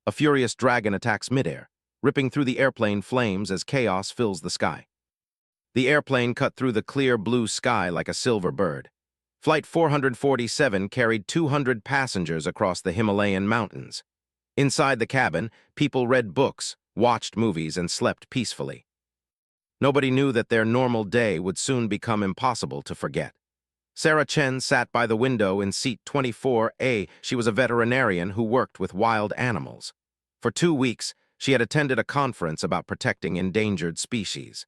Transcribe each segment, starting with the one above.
A furious dragon attacks midair, ripping through the airplane flames as chaos fills the sky. The airplane cut through the clear blue sky like a silver bird. Flight 447 carried 200 passengers across the Himalayan mountains. Inside the cabin, people read books, watched movies, and slept peacefully. Nobody knew that their normal day would soon become impossible to forget. Sarah Chen sat by the window in seat 24A. She was a veterinarian who worked with wild animals. For 2 weeks, she had attended a conference about protecting endangered species.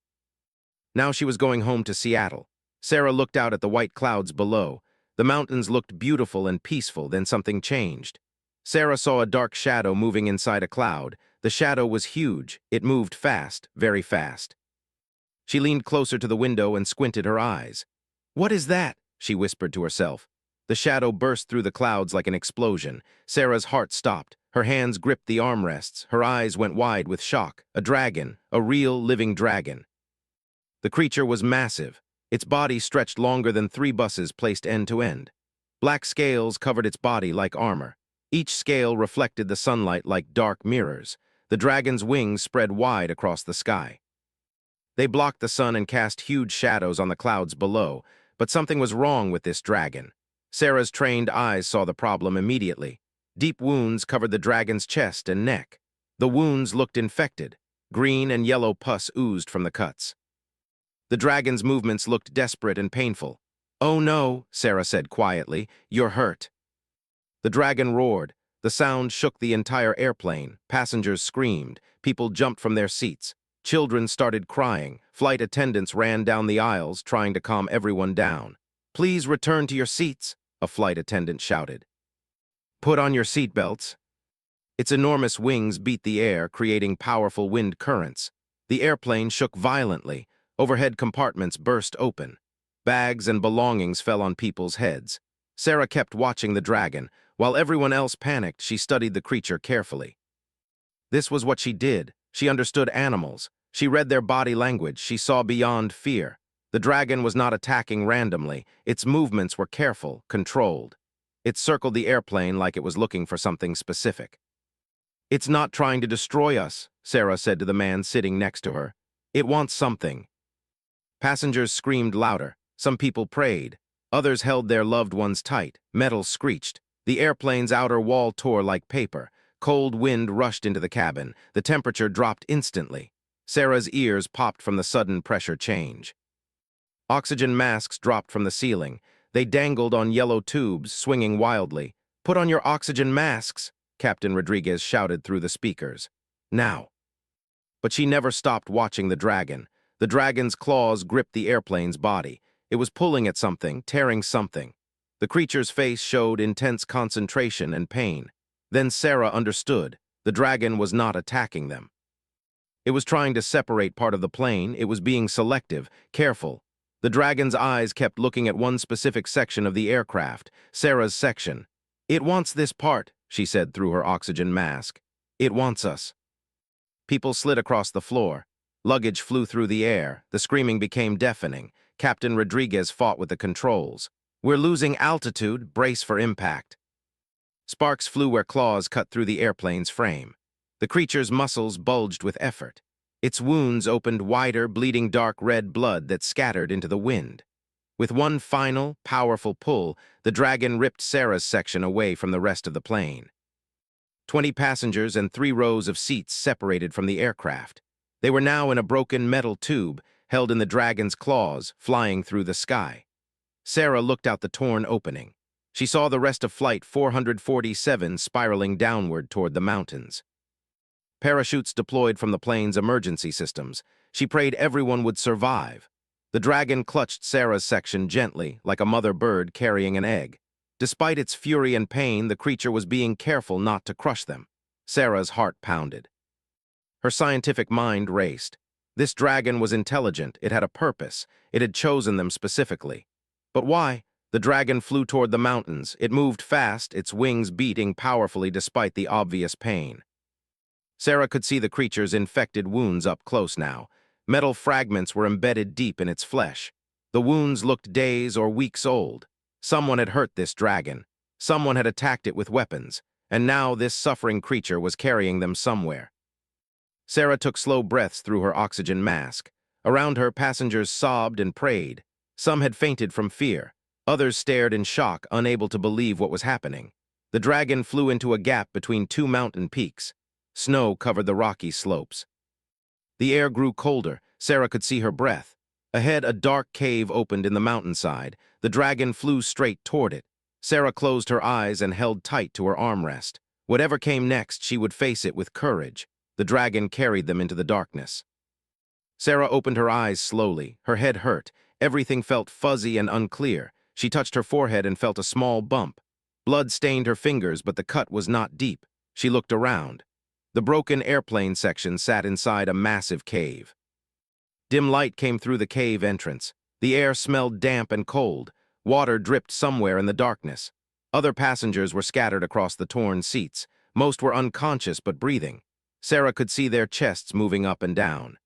Now she was going home to Seattle. Sarah looked out at the white clouds below. The mountains looked beautiful and peaceful, then something changed. Sarah saw a dark shadow moving inside a cloud. The shadow was huge. It moved fast, very fast. She leaned closer to the window and squinted her eyes. "What is that?" she whispered to herself. The shadow burst through the clouds like an explosion. Sarah's heart stopped. Her hands gripped the armrests. Her eyes went wide with shock. A dragon, a real living dragon. The creature was massive. Its body stretched longer than 3 buses placed end to end. Black scales covered its body like armor. Each scale reflected the sunlight like dark mirrors. The dragon's wings spread wide across the sky. They blocked the sun and cast huge shadows on the clouds below, but something was wrong with this dragon. Sarah's trained eyes saw the problem immediately. Deep wounds covered the dragon's chest and neck. The wounds looked infected. Green and yellow pus oozed from the cuts. The dragon's movements looked desperate and painful. "Oh no," Sarah said quietly, "you're hurt." The dragon roared. The sound shook the entire airplane. Passengers screamed. People jumped from their seats. Children started crying. Flight attendants ran down the aisles, trying to calm everyone down. "Please return to your seats," a flight attendant shouted. "Put on your seatbelts." Its enormous wings beat the air, creating powerful wind currents. The airplane shook violently. Overhead compartments burst open. Bags and belongings fell on people's heads. Sarah kept watching the dragon. While everyone else panicked, she studied the creature carefully. This was what she did. She understood animals. She read their body language. She saw beyond fear. The dragon was not attacking randomly. Its movements were careful, controlled. It circled the airplane like it was looking for something specific. "It's not trying to destroy us," Sarah said to the man sitting next to her. "It wants something." Passengers screamed louder. Some people prayed. Others held their loved ones tight. Metal screeched. The airplane's outer wall tore like paper. Cold wind rushed into the cabin. The temperature dropped instantly. Sarah's ears popped from the sudden pressure change. Oxygen masks dropped from the ceiling. They dangled on yellow tubes, swinging wildly. "Put on your oxygen masks," Captain Rodriguez shouted through the speakers. "Now." But she never stopped watching the dragon. The dragon's claws gripped the airplane's body. It was pulling at something, tearing something. The creature's face showed intense concentration and pain. Then Sarah understood. The dragon was not attacking them. It was trying to separate part of the plane. It was being selective, careful. The dragon's eyes kept looking at one specific section of the aircraft, Sarah's section. "It wants this part," she said through her oxygen mask. "It wants us." People slid across the floor. Luggage flew through the air. The screaming became deafening. Captain Rodriguez fought with the controls. "We're losing altitude. Brace for impact." Sparks flew where claws cut through the airplane's frame. The creature's muscles bulged with effort. Its wounds opened wider, bleeding dark red blood that scattered into the wind. With one final, powerful pull, the dragon ripped Sarah's section away from the rest of the plane. 20 passengers and 3 rows of seats separated from the aircraft. They were now in a broken metal tube, held in the dragon's claws, flying through the sky. Sarah looked out the torn opening. She saw the rest of Flight 447 spiraling downward toward the mountains. Parachutes deployed from the plane's emergency systems. She prayed everyone would survive. The dragon clutched Sarah's section gently, like a mother bird carrying an egg. Despite its fury and pain, the creature was being careful not to crush them. Sarah's heart pounded. Her scientific mind raced. This dragon was intelligent. It had a purpose. It had chosen them specifically. But why? The dragon flew toward the mountains. It moved fast, its wings beating powerfully despite the obvious pain. Sarah could see the creature's infected wounds up close now. Metal fragments were embedded deep in its flesh. The wounds looked days or weeks old. Someone had hurt this dragon. Someone had attacked it with weapons. and now this suffering creature was carrying them somewhere. Sarah took slow breaths through her oxygen mask. Around her, passengers sobbed and prayed. Some had fainted from fear. Others stared in shock, unable to believe what was happening. The dragon flew into a gap between two mountain peaks. Snow covered the rocky slopes. The air grew colder. Sarah could see her breath. Ahead, a dark cave opened in the mountainside. The dragon flew straight toward it. Sarah closed her eyes and held tight to her armrest. Whatever came next, she would face it with courage. The dragon carried them into the darkness. Sarah opened her eyes slowly. Her head hurt. Everything felt fuzzy and unclear. She touched her forehead and felt a small bump. Blood stained her fingers, but the cut was not deep. She looked around. The broken airplane section sat inside a massive cave. Dim light came through the cave entrance. The air smelled damp and cold. Water dripped somewhere in the darkness. Other passengers were scattered across the torn seats. Most were unconscious but breathing. Sarah could see their chests moving up and down.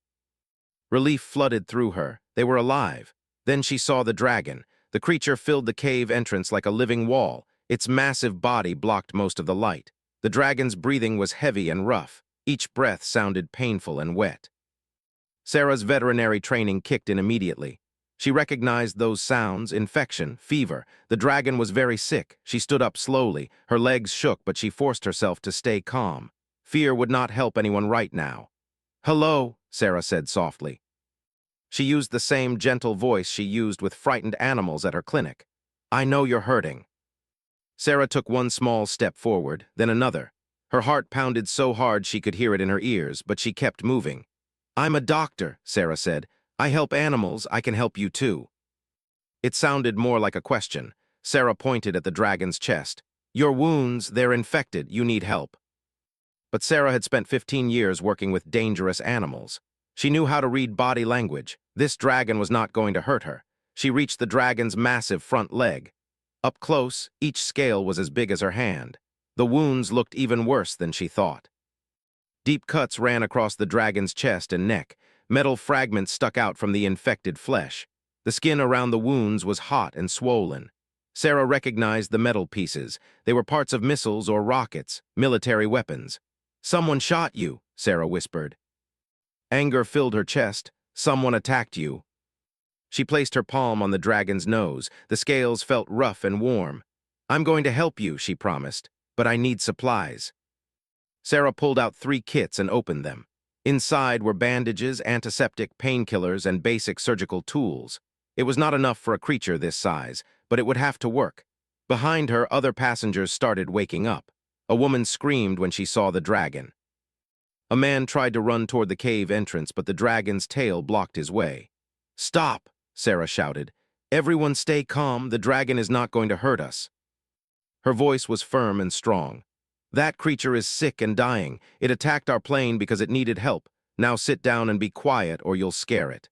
Relief flooded through her. They were alive. Then she saw the dragon. The creature filled the cave entrance like a living wall. Its massive body blocked most of the light. The dragon's breathing was heavy and rough. Each breath sounded painful and wet. Sarah's veterinary training kicked in immediately. She recognized those sounds: infection, fever. The dragon was very sick. She stood up slowly. Her legs shook, but she forced herself to stay calm. Fear would not help anyone right now. "Hello," Sarah said softly. She used the same gentle voice she used with frightened animals at her clinic. "I know you're hurting." Sarah took one small step forward, then another. Her heart pounded so hard she could hear it in her ears, but she kept moving. "I'm a doctor," Sarah said. "I help animals. I can help you too." It sounded more like a question. Sarah pointed at the dragon's chest. "Your wounds, they're infected. You need help." But Sarah had spent 15 years working with dangerous animals. She knew how to read body language. This dragon was not going to hurt her. She reached the dragon's massive front leg. Up close, each scale was as big as her hand. The wounds looked even worse than she thought. Deep cuts ran across the dragon's chest and neck. Metal fragments stuck out from the infected flesh. The skin around the wounds was hot and swollen. Sarah recognized the metal pieces. They were parts of missiles or rockets, military weapons. "Someone shot you," Sarah whispered. Anger filled her chest. "Someone attacked you." She placed her palm on the dragon's nose. The scales felt rough and warm. "I'm going to help you," she promised, "but I need supplies." Sarah pulled out 3 kits and opened them. Inside were bandages, antiseptic, painkillers, and basic surgical tools. It was not enough for a creature this size, but it would have to work. Behind her, other passengers started waking up. A woman screamed when she saw the dragon. A man tried to run toward the cave entrance, but the dragon's tail blocked his way. "Stop!" Sarah shouted. "Everyone stay calm. The dragon is not going to hurt us." Her voice was firm and strong. "That creature is sick and dying. It attacked our plane because it needed help. Now sit down and be quiet or you'll scare it."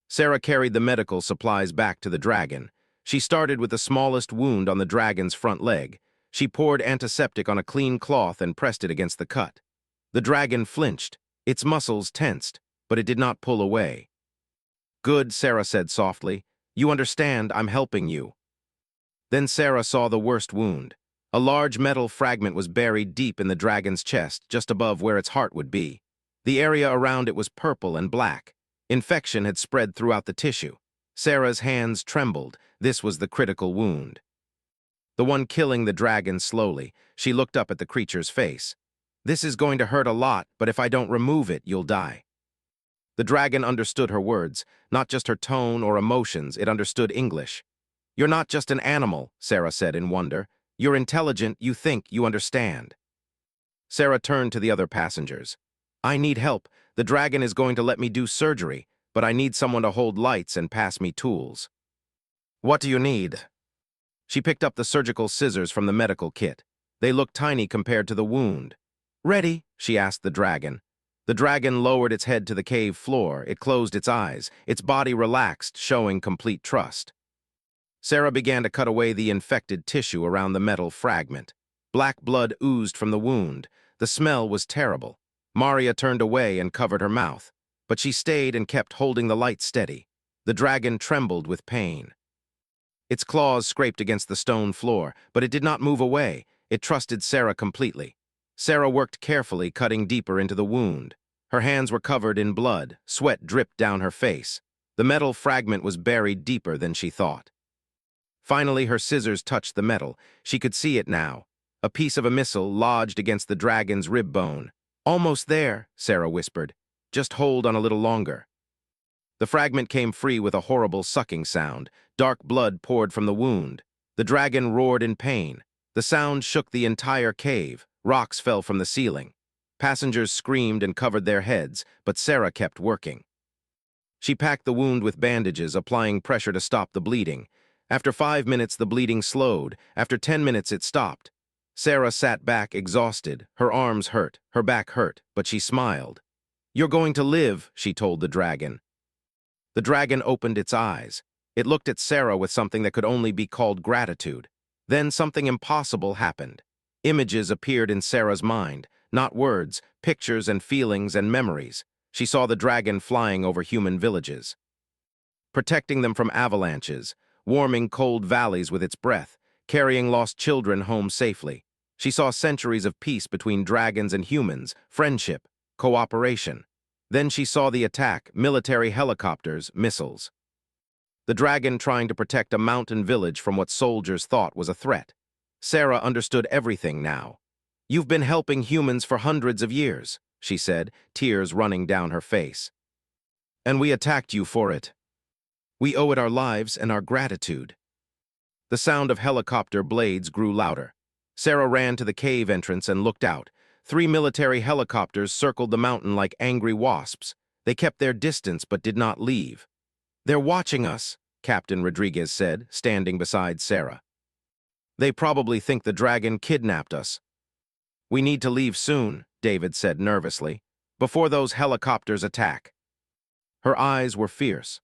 Sarah carried the medical supplies back to the dragon. She started with the smallest wound on the dragon's front leg. She poured antiseptic on a clean cloth and pressed it against the cut. The dragon flinched. Its muscles tensed, but it did not pull away. "Good," Sarah said softly. "You understand, I'm helping you." Then Sarah saw the worst wound. A large metal fragment was buried deep in the dragon's chest, just above where its heart would be. The area around it was purple and black. Infection had spread throughout the tissue. Sarah's hands trembled. This was the critical wound. The one killing the dragon slowly. She looked up at the creature's face. "This is going to hurt a lot, but if I don't remove it, you'll die." The dragon understood her words, not just her tone or emotions. It understood English. "You're not just an animal," Sarah said in wonder. "You're intelligent, you think, you understand." Sarah turned to the other passengers. "I need help. The dragon is going to let me do surgery, but I need someone to hold lights and pass me tools." "What do you need?" She picked up the surgical scissors from the medical kit. They looked tiny compared to the wound. "Ready?" she asked the dragon. The dragon lowered its head to the cave floor. It closed its eyes. Its body relaxed, showing complete trust. Sarah began to cut away the infected tissue around the metal fragment. Black blood oozed from the wound. The smell was terrible. Maria turned away and covered her mouth, but she stayed and kept holding the light steady. The dragon trembled with pain. Its claws scraped against the stone floor, but it did not move away. It trusted Sarah completely. Sarah worked carefully, cutting deeper into the wound. Her hands were covered in blood, sweat dripped down her face. The metal fragment was buried deeper than she thought. Finally, her scissors touched the metal. She could see it now. A piece of a missile lodged against the dragon's rib bone. "Almost there," Sarah whispered. "Just hold on a little longer." The fragment came free with a horrible sucking sound. Dark blood poured from the wound. The dragon roared in pain. The sound shook the entire cave. Rocks fell from the ceiling. Passengers screamed and covered their heads, but Sarah kept working. She packed the wound with bandages, applying pressure to stop the bleeding. After 5 minutes, the bleeding slowed. After 10 minutes, it stopped. Sarah sat back, exhausted. Her arms hurt, her back hurt, but she smiled. "You're going to live," she told the dragon. The dragon opened its eyes. It looked at Sarah with something that could only be called gratitude. Then something impossible happened. Images appeared in Sarah's mind, not words, pictures and feelings and memories. She saw the dragon flying over human villages, protecting them from avalanches, warming cold valleys with its breath, carrying lost children home safely. She saw centuries of peace between dragons and humans, friendship, cooperation. Then she saw the attack, military helicopters, missiles. The dragon trying to protect a mountain village from what soldiers thought was a threat. Sarah understood everything now. "You've been helping humans for hundreds of years," she said, tears running down her face. "And we attacked you for it. We owe it our lives and our gratitude." The sound of helicopter blades grew louder. Sarah ran to the cave entrance and looked out. 3 military helicopters circled the mountain like angry wasps. They kept their distance but did not leave. "They're watching us," Captain Rodriguez said, standing beside Sarah. "They probably think the dragon kidnapped us." "We need to leave soon," David said nervously, "before those helicopters attack." Her eyes were fierce.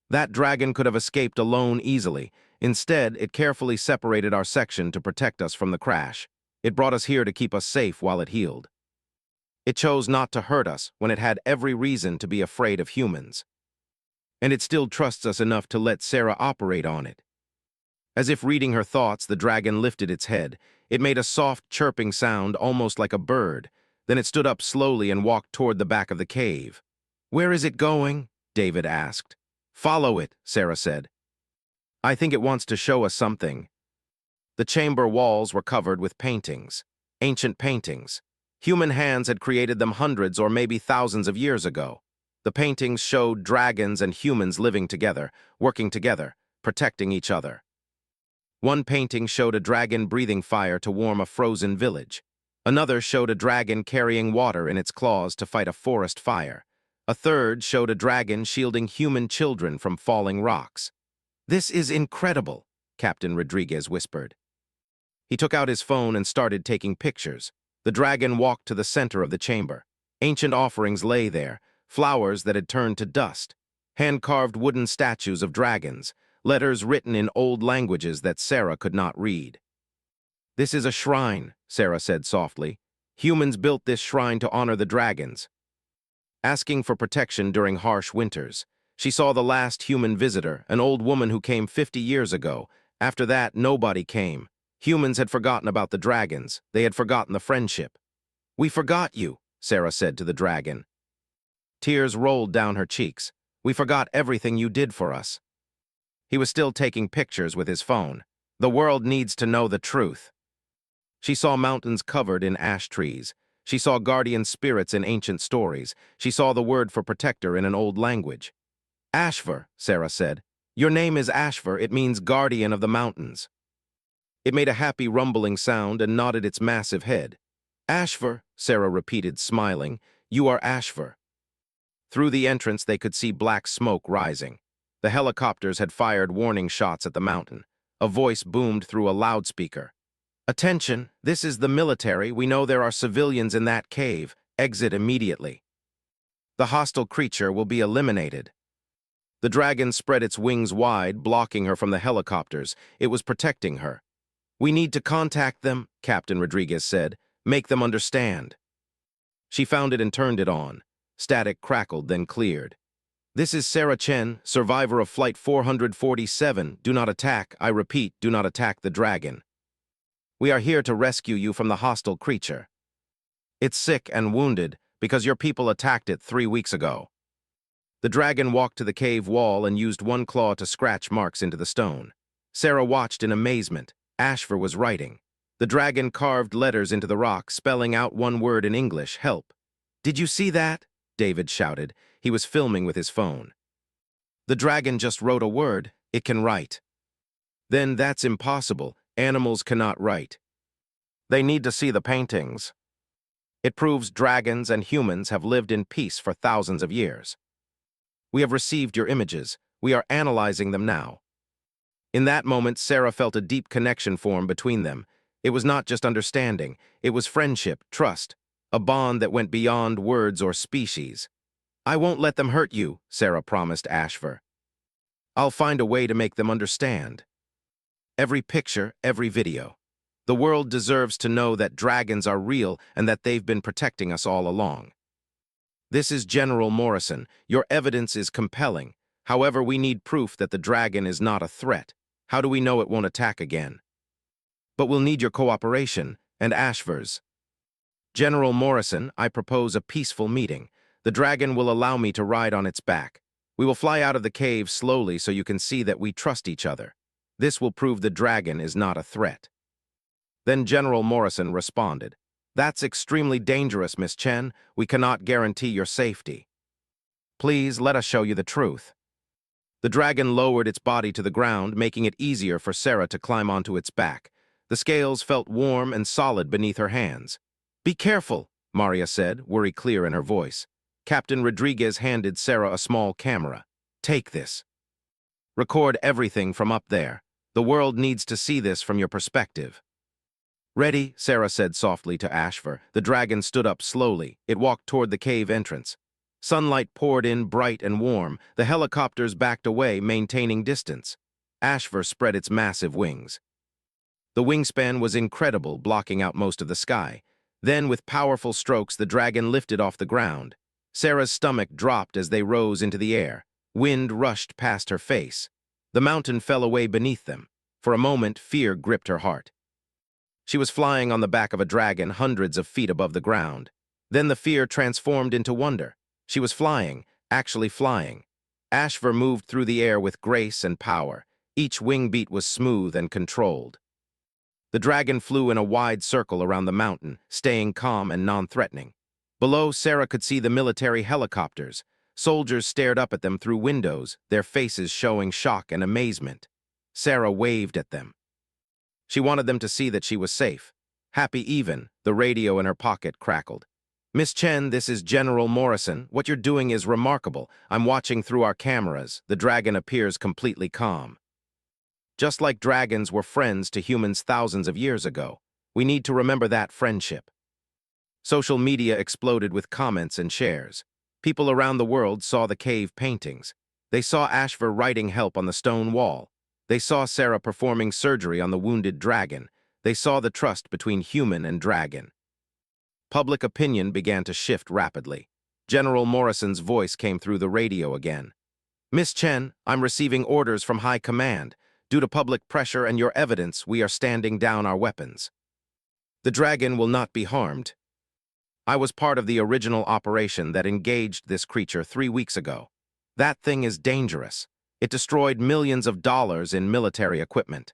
That dragon could have escaped alone easily. Instead, it carefully separated our section to protect us from the crash. It brought us here to keep us safe while it healed. It chose not to hurt us when it had every reason to be afraid of humans. And it still trusts us enough to let Sarah operate on it. As if reading her thoughts, the dragon lifted its head. It made a soft, chirping sound, almost like a bird. Then it stood up slowly and walked toward the back of the cave. "Where is it going?" David asked. "Follow it," Sarah said. "I think it wants to show us something." The chamber walls were covered with paintings, ancient paintings. Human hands had created them hundreds or maybe thousands of years ago. The paintings showed dragons and humans living together, working together, protecting each other. One painting showed a dragon breathing fire to warm a frozen village. Another showed a dragon carrying water in its claws to fight a forest fire. A third showed a dragon shielding human children from falling rocks. "This is incredible," Captain Rodriguez whispered. He took out his phone and started taking pictures. The dragon walked to the center of the chamber. Ancient offerings lay there, flowers that had turned to dust, hand-carved wooden statues of dragons, letters written in old languages that Sarah could not read. "This is a shrine," Sarah said softly. "Humans built this shrine to honor the dragons, asking for protection during harsh winters. She saw the last human visitor, an old woman who came 50 years ago. After that, nobody came. Humans had forgotten about the dragons. They had forgotten the friendship. "We forgot you," Sarah said to the dragon. Tears rolled down her cheeks. "We forgot everything you did for us." He was still taking pictures with his phone. "The world needs to know the truth." She saw mountains covered in ash trees. She saw guardian spirits in ancient stories. She saw the word for protector in an old language. "Ashvar," Sarah said. "Your name is Ashvar. It means guardian of the mountains." It made a happy rumbling sound and nodded its massive head. "Ashvar," Sarah repeated, smiling. "You are Ashvar." Through the entrance, they could see black smoke rising. The helicopters had fired warning shots at the mountain. A voice boomed through a loudspeaker. "Attention, this is the military. We know there are civilians in that cave. Exit immediately. The hostile creature will be eliminated." The dragon spread its wings wide, blocking her from the helicopters. It was protecting her. "We need to contact them," Captain Rodriguez said. "Make them understand." She found it and turned it on. Static crackled, then cleared. "This is Sarah Chen, survivor of Flight 447. Do not attack. I repeat, do not attack the dragon." We are here to rescue you from the hostile creature. It's sick and wounded because your people attacked it 3 weeks ago. The dragon walked to the cave wall and used one claw to scratch marks into the stone. Sarah watched in amazement. Ashfur was writing. The dragon carved letters into the rock, spelling out one word in English, help. Did you see that? David shouted. He was filming with his phone. The dragon just wrote a word. It can write. Then that's impossible. Animals cannot write. They need to see the paintings. It proves dragons and humans have lived in peace for thousands of years. We have received your images. We are analyzing them now. In that moment, Sarah felt a deep connection form between them. It was not just understanding. It was friendship, trust, a bond that went beyond words or species. I won't let them hurt you, Sarah promised Ashfur. I'll find a way to make them understand. Every picture, every video. The world deserves to know that dragons are real and that they've been protecting us all along. This is General Morrison. Your evidence is compelling. However, we need proof that the dragon is not a threat. How do we know it won't attack again? But we'll need your cooperation, and Ashfur's. General Morrison, I propose a peaceful meeting. The dragon will allow me to ride on its back. We will fly out of the cave slowly so you can see that we trust each other. This will prove the dragon is not a threat. Then General Morrison responded. That's extremely dangerous, Miss Chen. We cannot guarantee your safety. Please, let us show you the truth. The dragon lowered its body to the ground, making it easier for Sarah to climb onto its back. The scales felt warm and solid beneath her hands. Be careful, Maria said, worry clear in her voice. Captain Rodriguez handed Sarah a small camera. Take this. Record everything from up there. The world needs to see this from your perspective. Ready, Sarah said softly to Ashfur. The dragon stood up slowly. It walked toward the cave entrance. Sunlight poured in bright and warm. The helicopters backed away, maintaining distance. Ashfur spread its massive wings. The wingspan was incredible, blocking out most of the sky. Then, with powerful strokes, the dragon lifted off the ground. Sarah's stomach dropped as they rose into the air. Wind rushed past her face. The mountain fell away beneath them. For a moment, fear gripped her heart. She was flying on the back of a dragon hundreds of feet above the ground. Then the fear transformed into wonder. She was flying, actually flying. Ashfur moved through the air with grace and power. Each wing beat was smooth and controlled. The dragon flew in a wide circle around the mountain, staying calm and non-threatening. Below, Sarah could see the military helicopters. Soldiers stared up at them through windows, their faces showing shock and amazement. Sarah waved at them. She wanted them to see that she was safe. Happy even, the radio in her pocket crackled. Miss Chen, this is General Morrison. What you're doing is remarkable. I'm watching through our cameras. The dragon appears completely calm. Just like dragons were friends to humans thousands of years ago, we need to remember that friendship. Social media exploded with comments and shares. People around the world saw the cave paintings. They saw Ashfur writing help on the stone wall. They saw Sarah performing surgery on the wounded dragon. They saw the trust between human and dragon. Public opinion began to shift rapidly. General Morrison's voice came through the radio again. Miss Chen, I'm receiving orders from High Command. Due to public pressure and your evidence, we are standing down our weapons. The dragon will not be harmed. I was part of the original operation that engaged this creature 3 weeks ago. That thing is dangerous. It destroyed millions of dollars in military equipment.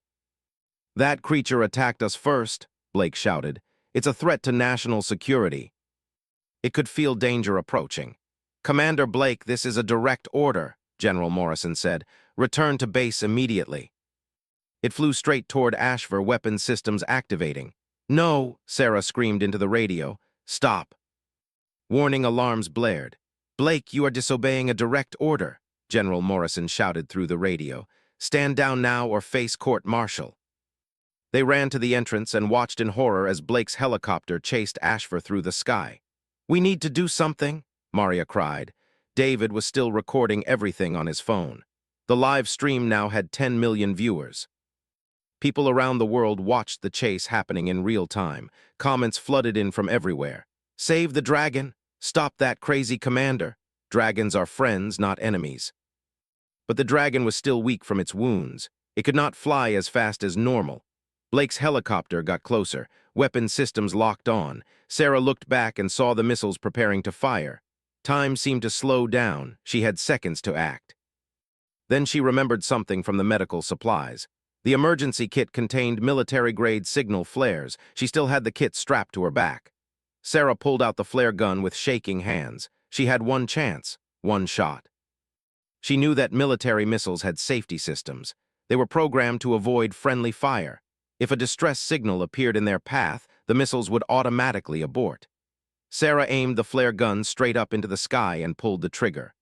That creature attacked us first, Blake shouted. It's a threat to national security. It could feel danger approaching. Commander Blake, this is a direct order, General Morrison said. Return to base immediately. It flew straight toward Ashfur, weapon systems activating. No, Sarah screamed into the radio. Stop. Warning alarms blared. Blake, you are disobeying a direct order, General Morrison shouted through the radio. Stand down now or face court-martial. They ran to the entrance and watched in horror as Blake's helicopter chased Ashfur through the sky. We need to do something, Maria cried. David was still recording everything on his phone. The live stream now had 10 million viewers. People around the world watched the chase happening in real time. Comments flooded in from everywhere. Save the dragon. Stop that crazy commander. Dragons are friends, not enemies. But the dragon was still weak from its wounds. It could not fly as fast as normal. Blake's helicopter got closer, weapon systems locked on. Sarah looked back and saw the missiles preparing to fire. Time seemed to slow down. She had seconds to act. Then she remembered something from the medical supplies. The emergency kit contained military-grade signal flares. She still had the kit strapped to her back. Sarah pulled out the flare gun with shaking hands. She had one chance, one shot. She knew that military missiles had safety systems. They were programmed to avoid friendly fire. If a distress signal appeared in their path, the missiles would automatically abort. Sarah aimed the flare gun straight up into the sky and pulled the trigger.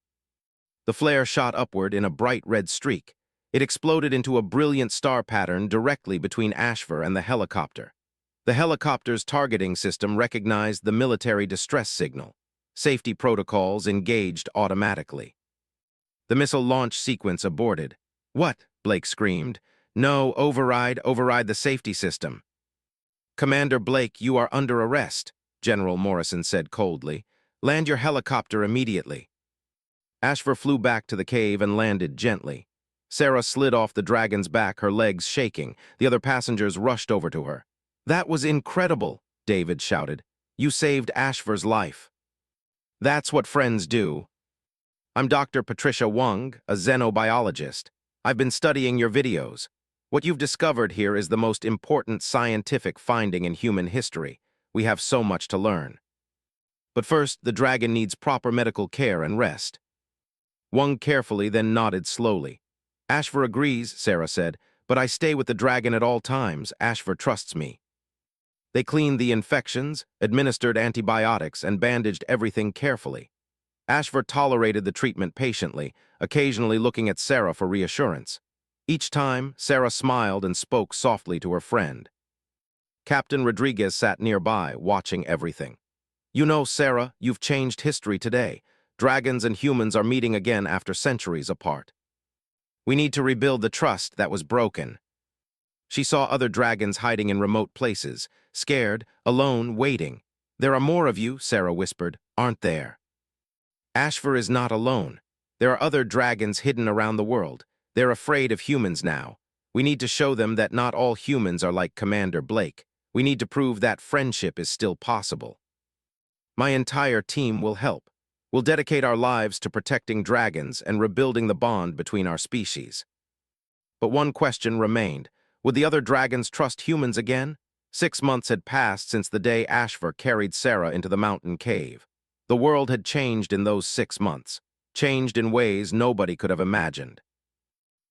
The flare shot upward in a bright red streak. It exploded into a brilliant star pattern directly between HFY and the helicopter. The helicopter's targeting system recognized the military distress signal. Safety protocols engaged automatically. The missile launch sequence aborted. "What?" Blake screamed. "No, override the safety system." "Commander Blake, you are under arrest," General Morrison said coldly. "Land your helicopter immediately." HFY flew back to the cave and landed gently. Sarah slid off the dragon's back, her legs shaking. The other passengers rushed over to her. "That was incredible," David shouted. "You saved HFY's life." "That's what friends do." "I'm Dr. Patricia Wang, a xenobiologist. I've been studying your videos. What you've discovered here is the most important scientific finding in human history. We have so much to learn. But first, the dragon needs proper medical care and rest." Wang carefully, then nodded slowly. "HFY agrees," Sarah said, "but I stay with the dragon at all times. HFY trusts me." They cleaned the infections, administered antibiotics, and bandaged everything carefully. HFY tolerated the treatment patiently, occasionally looking at Sarah for reassurance. Each time, Sarah smiled and spoke softly to her friend. Captain Rodriguez sat nearby, watching everything. "You know, Sarah, you've changed history today. Dragons and humans are meeting again after centuries apart. We need to rebuild the trust that was broken." She saw other dragons hiding in remote places, scared, alone, waiting. "There are more of you," Sarah whispered, "aren't there?" HFY is not alone. There are other dragons hidden around the world. They're afraid of humans now. We need to show them that not all humans are like Commander Blake. We need to prove that friendship is still possible. My entire team will help. We'll dedicate our lives to protecting dragons and rebuilding the bond between our species. But one question remained. Would the other dragons trust humans again? 6 months had passed since the day HFY carried Sarah into the mountain cave. The world had changed in those 6 months, changed in ways nobody could have imagined.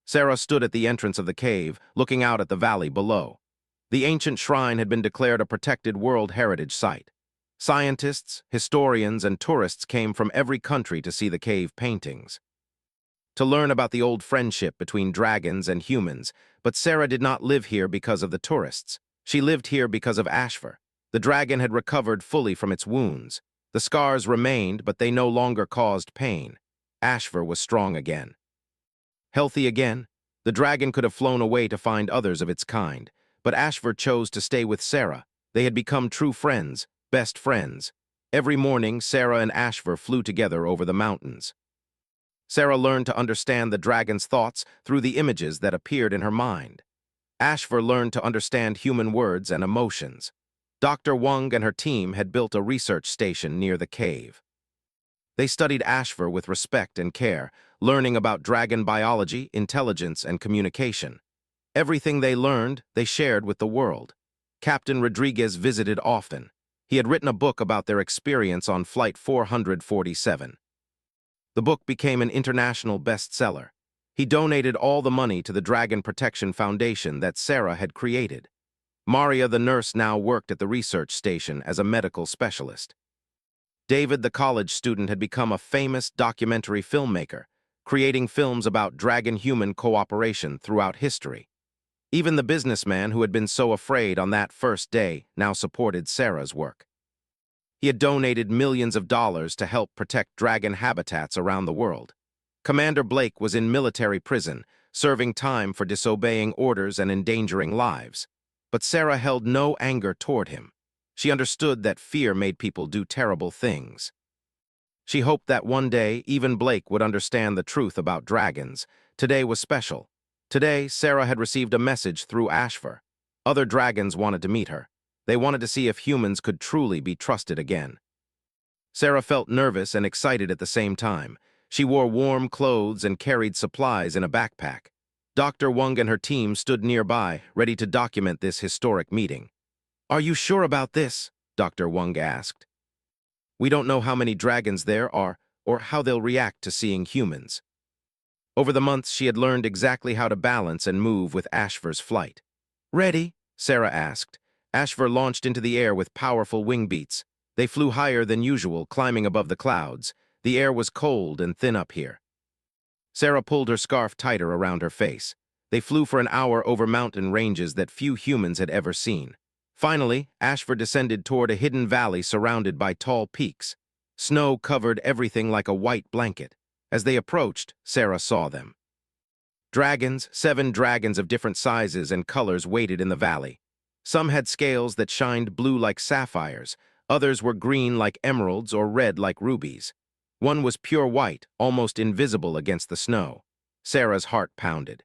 Sarah stood at the entrance of the cave, looking out at the valley below. The ancient shrine had been declared a protected World Heritage Site. Scientists, historians, and tourists came from every country to see the cave paintings, to learn about the old friendship between dragons and humans. But Sarah did not live here because of the tourists. She lived here because of HFY. The dragon had recovered fully from its wounds. The scars remained, but they no longer caused pain. HFY was strong again. Healthy again? The dragon could have flown away to find others of its kind, but HFY chose to stay with Sarah. They had become true friends, best friends. Every morning, Sarah and HFY flew together over the mountains. Sarah learned to understand the dragon's thoughts through the images that appeared in her mind. HFY learned to understand human words and emotions. Dr. Wang and her team had built a research station near the cave. They studied HFY with respect and care, learning about dragon biology, intelligence, and communication. Everything they learned, they shared with the world. Captain Rodriguez visited often. He had written a book about their experience on Flight 447. The book became an international bestseller. He donated all the money to the Dragon Protection Foundation that Sarah had created. Maria, the nurse, now worked at the research station as a medical specialist. David, the college student, had become a famous documentary filmmaker, creating films about dragon-human cooperation throughout history. Even the businessman who had been so afraid on that first day now supported Sarah's work. He had donated millions of dollars to help protect dragon habitats around the world. Commander Blake was in military prison, serving time for disobeying orders and endangering lives. But Sarah held no anger toward him. She understood that fear made people do terrible things. She hoped that one day even Blake would understand the truth about dragons. Today was special. Today, Sarah had received a message through HFY. Other dragons wanted to meet her. They wanted to see if humans could truly be trusted again. Sarah felt nervous and excited at the same time. She wore warm clothes and carried supplies in a backpack. Dr. Wang and her team stood nearby, ready to document this historic meeting. "Are you sure about this?" Dr. Wang asked. "We don't know how many dragons there are or how they'll react to seeing humans." Over the months, she had learned exactly how to balance and move with Ashvar's flight. "Ready?" Sarah asked. Ashvar launched into the air with powerful wing beats. They flew higher than usual, climbing above the clouds. The air was cold and thin up here. Sarah pulled her scarf tighter around her face. They flew for an hour over mountain ranges that few humans had ever seen. Finally, Ashvar descended toward a hidden valley surrounded by tall peaks. Snow covered everything like a white blanket. As they approached, Sarah saw them. Dragons, 7 dragons of different sizes and colors waited in the valley. Some had scales that shined blue like sapphires. Others were green like emeralds or red like rubies. One was pure white, almost invisible against the snow. Sarah's heart pounded.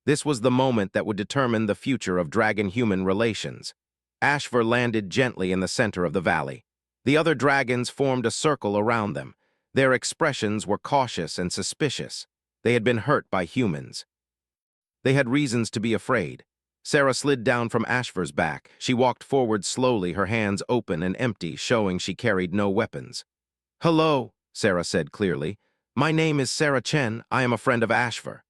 This was the moment that would determine the future of dragon-human relations. Ashvar landed gently in the center of the valley. The other dragons formed a circle around them. Their expressions were cautious and suspicious. They had been hurt by humans. They had reasons to be afraid. Sarah slid down from Ashvar's back. She walked forward slowly, her hands open and empty, showing she carried no weapons. "Hello," Sarah said clearly. "My name is Sarah Chen. I am a friend of Ashvar.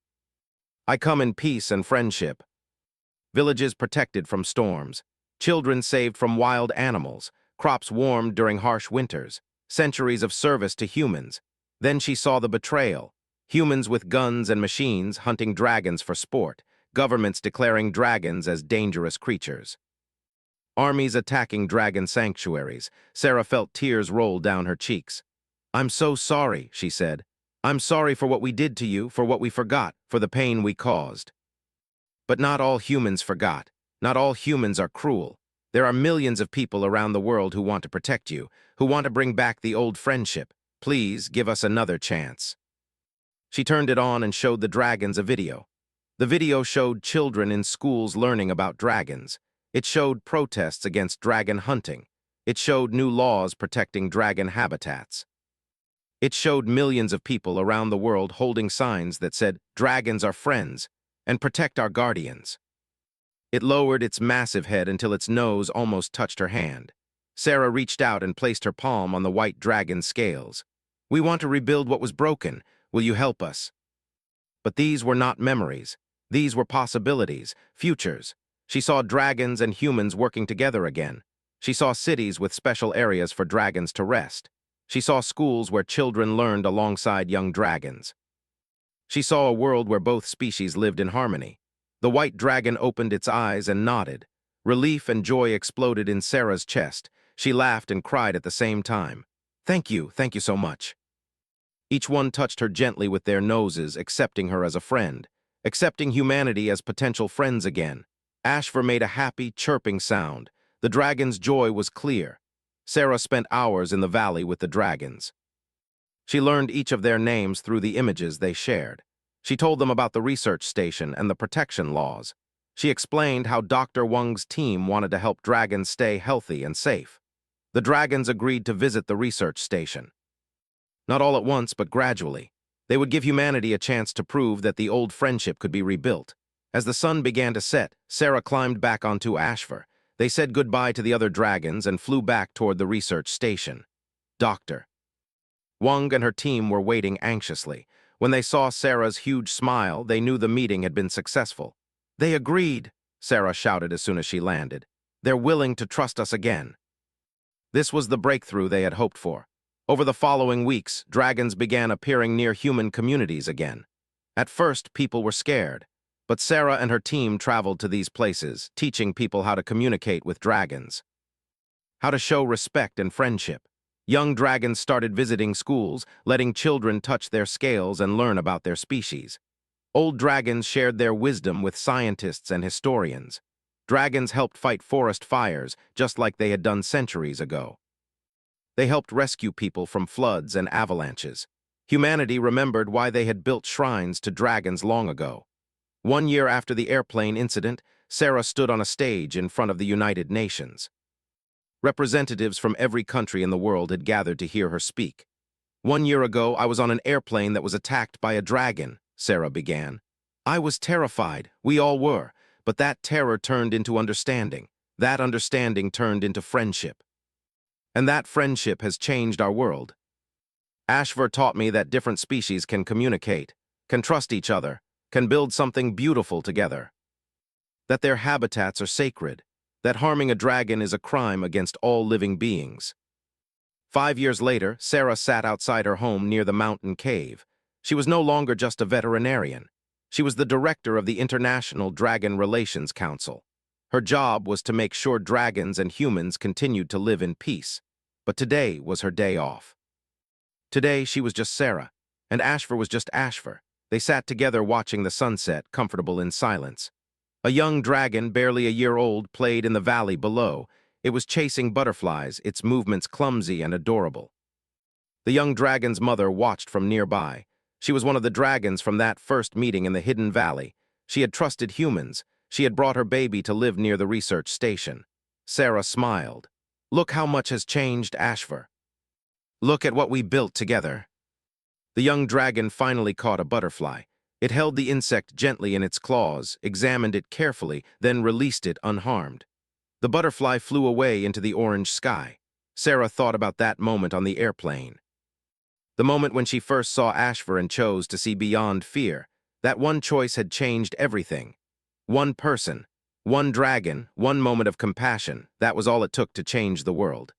I come in peace and friendship. Villages protected from storms. Children saved from wild animals. Crops warmed during harsh winters. Centuries of service to humans." Then she saw the betrayal. Humans with guns and machines hunting dragons for sport. Governments declaring dragons as dangerous creatures. Armies attacking dragon sanctuaries. Sarah felt tears roll down her cheeks. "I'm so sorry," she said. "I'm sorry for what we did to you, for what we forgot, for the pain we caused." But not all humans forgot. Not all humans are cruel. There are millions of people around the world who want to protect you, who want to bring back the old friendship. Please give us another chance. She turned it on and showed the dragons a video. The video showed children in schools learning about dragons. It showed protests against dragon hunting. It showed new laws protecting dragon habitats. It showed millions of people around the world holding signs that said, "Dragons are friends," and "Protect our guardians." It lowered its massive head until its nose almost touched her hand. Sarah reached out and placed her palm on the white dragon's scales. "We want to rebuild what was broken. Will you help us?" But these were not memories. These were possibilities, futures. She saw dragons and humans working together again. She saw cities with special areas for dragons to rest. She saw schools where children learned alongside young dragons. She saw a world where both species lived in harmony. The white dragon opened its eyes and nodded. Relief and joy exploded in Sarah's chest. She laughed and cried at the same time. Thank you so much." Each one touched her gently with their noses, accepting her as a friend, accepting humanity as potential friends again. Ashvar made a happy, chirping sound. The dragon's joy was clear. Sarah spent hours in the valley with the dragons. She learned each of their names through the images they shared. She told them about the research station and the protection laws. She explained how Dr. Wang's team wanted to help dragons stay healthy and safe. The dragons agreed to visit the research station. Not all at once, but gradually. They would give humanity a chance to prove that the old friendship could be rebuilt. As the sun began to set, Sarah climbed back onto Ashvar. They said goodbye to the other dragons and flew back toward the research station. Dr. Wang and her team were waiting anxiously. When they saw Sarah's huge smile, they knew the meeting had been successful. "They agreed," Sarah shouted as soon as she landed. "They're willing to trust us again." This was the breakthrough they had hoped for. Over the following weeks, dragons began appearing near human communities again. At first, people were scared, but Sarah and her team traveled to these places, teaching people how to communicate with dragons, how to show respect and friendship. Young dragons started visiting schools, letting children touch their scales and learn about their species. Old dragons shared their wisdom with scientists and historians. Dragons helped fight forest fires, just like they had done centuries ago. They helped rescue people from floods and avalanches. Humanity remembered why they had built shrines to dragons long ago. 1 year after the airplane incident, Sarah stood on a stage in front of the United Nations. Representatives from every country in the world had gathered to hear her speak. "1 year ago, I was on an airplane that was attacked by a dragon," Sarah began. "I was terrified, we all were, but that terror turned into understanding. That understanding turned into friendship. And that friendship has changed our world. HFY taught me that different species can communicate, can trust each other, can build something beautiful together. That their habitats are sacred, that harming a dragon is a crime against all living beings." 5 years later, Sarah sat outside her home near the mountain cave. She was no longer just a veterinarian. She was the director of the International Dragon Relations Council. Her job was to make sure dragons and humans continued to live in peace. But today was her day off. Today, she was just Sarah, and HFY was just HFY. They sat together watching the sunset, comfortable in silence. A young dragon, barely a year old, played in the valley below. It was chasing butterflies, its movements clumsy and adorable. The young dragon's mother watched from nearby. She was one of the dragons from that first meeting in the hidden valley. She had trusted humans. She had brought her baby to live near the research station. Sarah smiled. "Look how much has changed, HFY. Look at what we built together." The young dragon finally caught a butterfly. It held the insect gently in its claws, examined it carefully, then released it unharmed. The butterfly flew away into the orange sky. Sarah thought about that moment on the airplane. The moment when she first saw HFY and chose to see beyond fear. That one choice had changed everything. One person, one dragon, one moment of compassion. That was all it took to change the world.